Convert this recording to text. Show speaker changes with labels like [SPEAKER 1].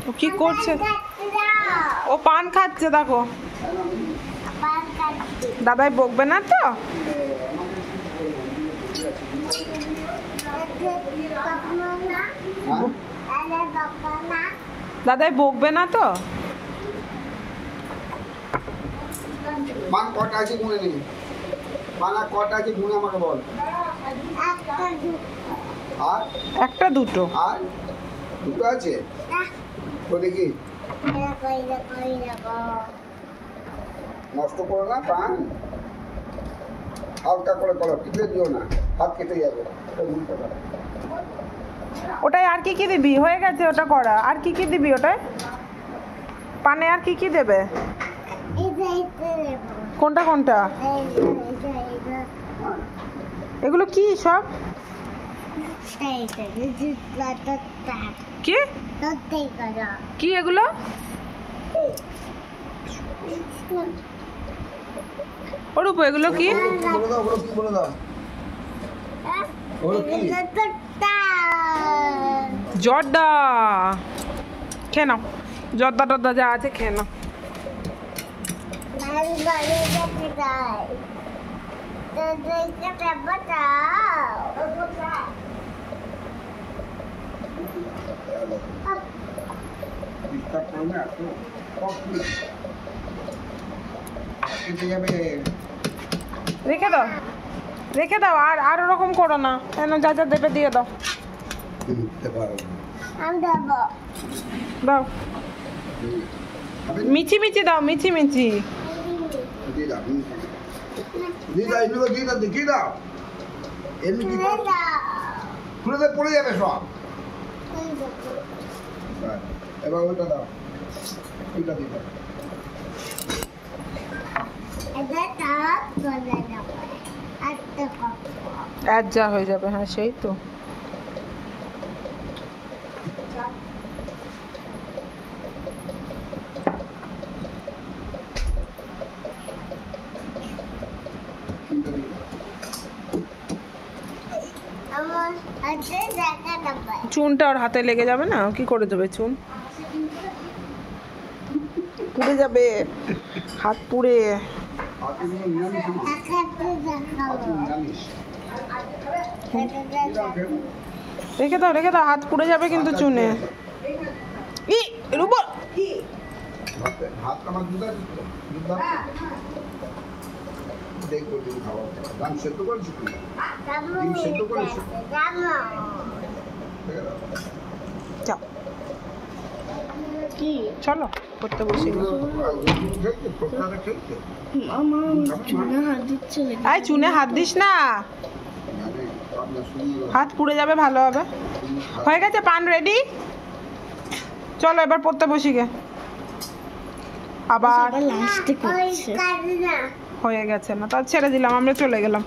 [SPEAKER 1] ও কি করছে? ও পান খাচ্ছে দেখো। দাদাই বকবে না তো? দাদাই বকবে না তো?
[SPEAKER 2] পান কটা আছে গুনে নেই। পানা কটা আছে গুনে আমাকে বল। আর
[SPEAKER 1] একটা দুটো।
[SPEAKER 2] আর দুটো আছে তো দেখি। নষ্ট করো না পান, হালকা করে করো, টিপে দিও না, হাত কেটে যাবে।
[SPEAKER 1] ওটাই আর কি কি দিবি? হয়ে গেছে ওটা করা। আর কি কি দিবি ওটায়? পানে আর কি কি দেবে? কোনটা কোনটা? এগুলো কি সব? কি কি এগুলো? ওরূপ এগুলো কি? জর্দা। খেয়ে নাও, জর্দা টর্দা যা আছে খেয়ে নাও। রেখে দাও, রেখে দাও। আর ওরকম করো না, কেন যা যা দেবে দিয়ে দাও। দাও মিচি মিচি দাও, মিচি মিচি।
[SPEAKER 2] পড়ে যাবে সব। এবার ওইটা দাও, ওইটা দিতে
[SPEAKER 1] যা হয়ে যাবে। হ্যাঁ সেই তো। চুনটা ওর হাতে লেগে যাবে না? কি করে দেবে চুন? পুড়ে যাবে হাত, পুড়ে। রেখে দাও, রেখে দাও, হাত পুড়ে যাবে কিন্তু চুনে। ই রুবো চলো করতে বসে। আয় চুনে হাত দিস না, হাত পুড়ে যাবে। ভালো হবে। হয়ে গেছে পান রেডি। চলো এবার পড়তে বসি গে। আবার হয়ে গেছে না, তার ছেড়ে দিলাম, আমরা চলে গেলাম।